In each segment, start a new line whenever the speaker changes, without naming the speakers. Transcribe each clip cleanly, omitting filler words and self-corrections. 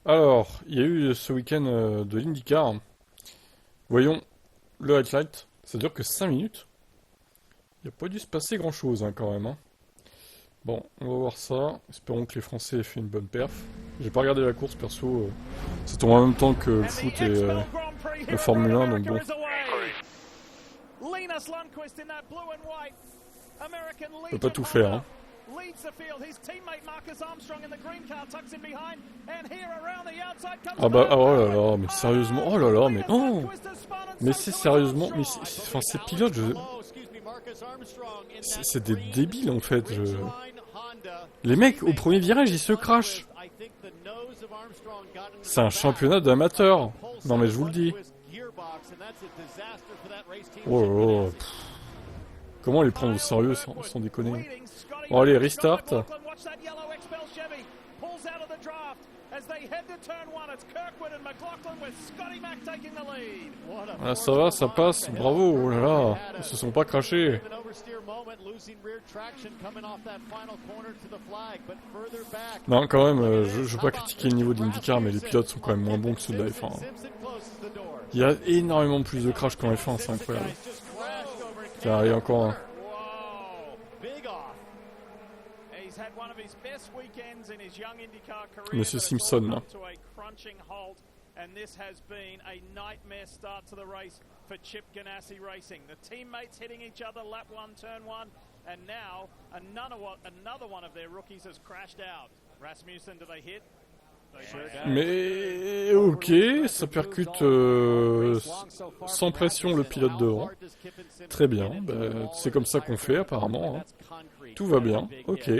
Alors, il y a eu ce week-end de l'IndyCar. Voyons le highlight. Ça dure que 5 minutes. Il n'y a pas dû se passer grand-chose quand même. Bon, on va voir ça. Espérons que les Français aient fait une bonne perf. J'ai pas regardé la course perso. Ça tombe en même temps que le foot et la Formule 1, donc bon. On peut pas tout faire. Ah bah, oh là là, mais sérieusement, oh là là, mais oh. Mais c'est sérieusement, mais enfin ces pilotes, c'est des débiles en fait. Les mecs au premier virage ils se crachent. C'est un championnat d'amateurs. Non mais je vous le dis. Oh là là. Comment les prendre au sérieux sans déconner. Bon allez, restart. Ah ça va, ça passe, bravo, oh là là, ils se sont pas crachés. Non quand même, je veux pas critiquer le niveau d'IndyCar, mais les pilotes sont quand même moins bons que ceux de la F1. Il y a énormément plus de crash qu'en F1, c'est incroyable. Tiens, allez, encore un. Monsieur Simpson, là.
And this has been a nightmare start to the race for Chip Ganassi Racing. The teammates hitting each other lap 1, turn 1, and now another one of their rookies has crashed out. Rasmussen, do they hit?
Mais ok, ça percute sans pression le pilote devant. Très bien, bah, c'est comme ça qu'on fait apparemment. Tout va bien, ok.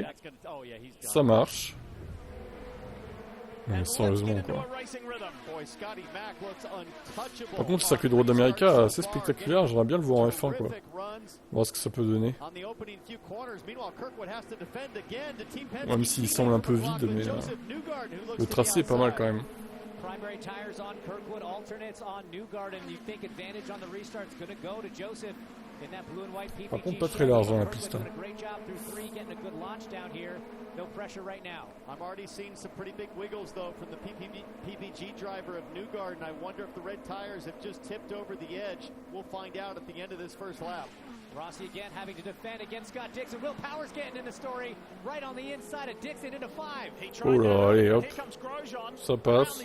Ça marche. Mais sérieusement quoi. Par contre le circuit de Road America est assez spectaculaire, j'aimerais bien le voir en F1 quoi. Voir ce que ça peut donner. Même s'il semble un peu vide, mais le tracé est pas mal quand même. Par contre pas très large dans la piste.
No pressure right now. I'm already seeing some pretty big wiggles, though, from the PPG driver of Newgarden. I wonder if the red tires have just tipped over the edge. We'll find out at the end of this first lap. Rossi again having to defend against Scott Dixon. Will Power's getting in the story right on the inside of Dixon into 5.
Oh là, allez hop, ça passe.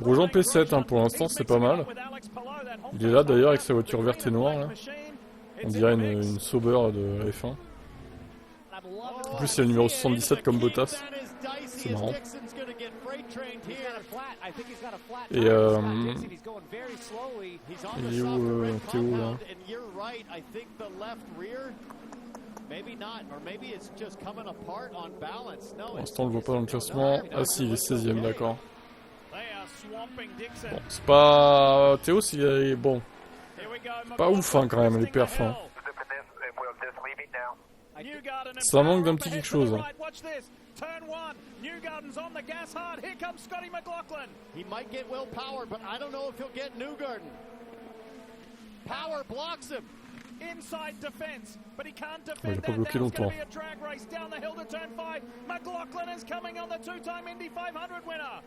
Grosjean P7 pour l'instant, c'est pas mal. Il est là d'ailleurs avec sa voiture verte et noire. Là. On dirait une Sauber de F1. En plus, c'est le numéro 77 comme Bottas. C'est marrant. Et il est où Théo là? Pour l'instant, on le voit pas dans le classement. Ah si, il est 16ème, d'accord. Bon, c'est pas... Théo, c'est bon. Pas ouf quand même, les perfs. Ça manque d'un petit quelque chose.
Turn 1, Newgarden's on the gas hard. Here comes Scotty McLaughlin. He might get Will Power, but I don't know if he'll get Newgarden. Power blocks him. Inside defense, but he can't defend that. Now it's going to be a drag race down the hill to turn 5. McLaughlin is coming on the two-time Indy 500 winner.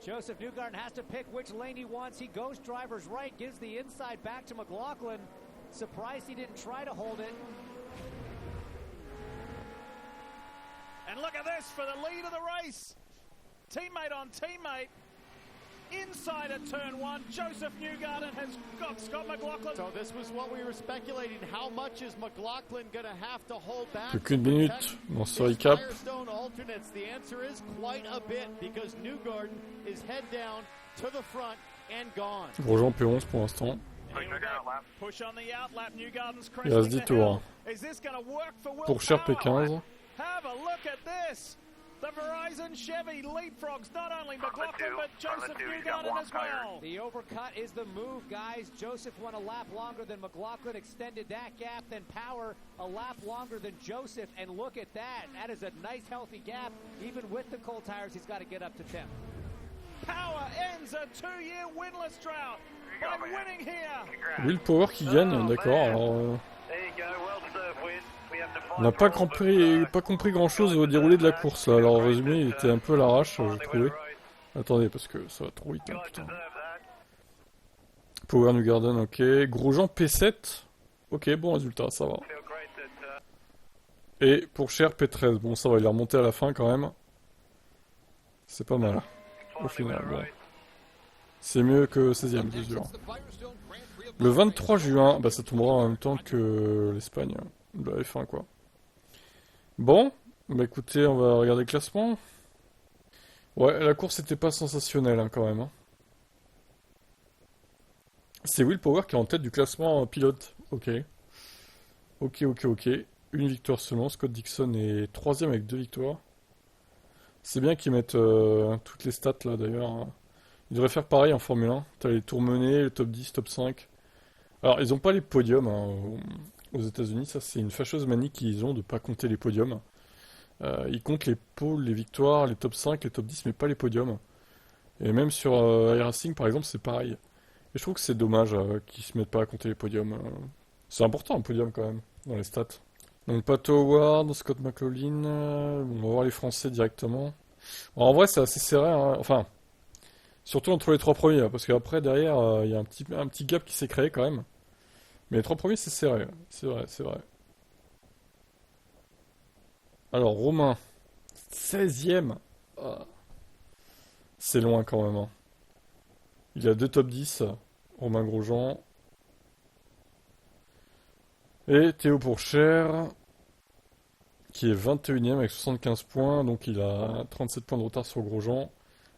Joseph Newgarden has to pick which lane he wants. He goes driver's right, gives the inside back to McLaughlin. Surprised he didn't try to hold it. And look at this for the lead of the race. Teammate on teammate. Inside at turn 1, Joseph Newgarden has got Scott McLaughlin. So this was what we were speculating. How much is McLaughlin going to have to hold back?
Plus qu'une minute dans ce recap.
Firestone alternates. The answer is quite a bit because Newgarden is head down to the front and gone.
Grosjean P11 pour l'instant. Il reste 10 tours. Pour cher P15.
Have a look at this. The Verizon Chevy leapfrogs not only McLaughlin but Joseph Newgarden as well. The overcut is the move, guys. Joseph went a lap longer than McLaughlin, extended that gap, then Power a lap longer than Joseph, and look at that. That is a nice healthy gap. Even with the cold tires, he's got to get up to 10th. Power ends a 2-year winless drought by winning here.
Will Power qui gagne, d'accord. Alors, On n'a pas compris grand-chose au déroulé de la course, là. Alors, en résumé, il était un peu à l'arrache, j'ai trouvé. Attendez, parce que ça va trop vite, hein, putain. Power New Garden, ok. Grosjean P7. Ok, bon résultat, ça va. Et pour Cher P13. Bon, ça va, il est remonté à la fin quand même. C'est pas mal. Au final, bon. C'est mieux que 16ème, c'est sûr. Le 23 juin, bah ça tombera en même temps que l'Espagne. La F1, quoi. Bon, bah écoutez, on va regarder le classement. Ouais, la course était pas sensationnelle, hein, quand même. Hein. C'est Will Power qui est en tête du classement pilote. Ok. Ok. Une victoire seulement. Scott Dixon est troisième avec 2 victoires. C'est bien qu'ils mettent toutes les stats là d'ailleurs. Hein. Ils devraient faire pareil en Formule 1. T'as les tours menés, le top 10, top 5. Alors, ils ont pas les podiums hein, aux États-Unis. Ça, c'est une fâcheuse manie qu'ils ont de pas compter les podiums. Ils comptent les pôles, les victoires, les top 5, les top 10, mais pas les podiums. Et même sur iRacing, par exemple, c'est pareil. Et je trouve que c'est dommage qu'ils se mettent pas à compter les podiums. C'est important un podium quand même, dans les stats. Donc Pato Howard, Scott McLaughlin, on va voir les Français directement. Bon, en vrai, c'est assez serré, hein. Enfin, surtout entre les 3 premiers, hein, parce qu'après, derrière, il y a un petit gap qui s'est créé quand même. Mais les 3 premiers, c'est serré, c'est vrai, c'est vrai. Alors, Romain, 16ème. Ah, c'est loin quand même. Hein. Il a 2 top 10, Romain Grosjean. Et Théo Pourchaire, qui est 21ème avec 75 points, donc il a 37 points de retard sur Grosjean,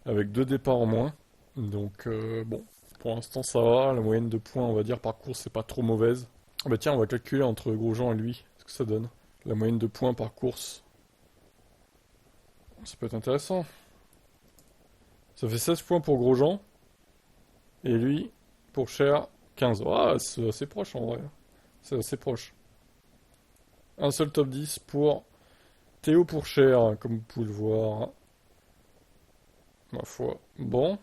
avec 2 départs en moins. Donc bon, pour l'instant ça va, la moyenne de points on va dire par course c'est pas trop mauvaise. Ah bah tiens, on va calculer entre Grosjean et lui, ce que ça donne. La moyenne de points par course. Ça peut être intéressant. Ça fait 16 points pour Grosjean, et lui, pour Cher, 15. Ah, c'est assez proche en vrai. C'est assez proche. Un seul top 10 pour Théo Pourchaire, comme vous pouvez le voir. Ma foi. Bon.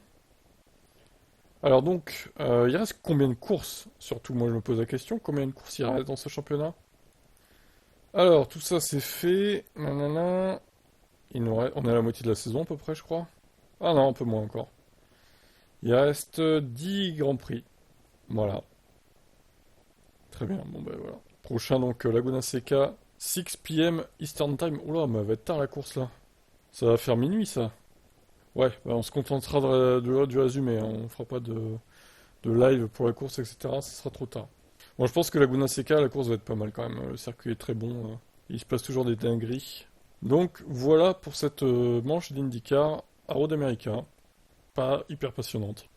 Alors donc, il reste combien de courses? Surtout, moi je me pose la question, combien de courses il reste dans ce championnat? Alors, tout ça c'est fait. Nanana. On est à la moitié de la saison à peu près, je crois. Ah non, un peu moins encore. Il reste 10 Grands Prix. Voilà. Très bien, bon ben voilà. Prochain donc Laguna Seca, 6 p.m. Eastern Time. Oula, mais elle va être tard la course là. Ça va faire minuit ça. Ouais, bah, on se contentera du résumé, hein. On fera pas de live pour la course, etc. Ça sera trop tard. Bon, je pense que Laguna Seca, la course va être pas mal quand même. Le circuit est très bon. Il se passe toujours des dingueries. Donc voilà pour cette manche d'IndyCar à Road America. Pas hyper passionnante.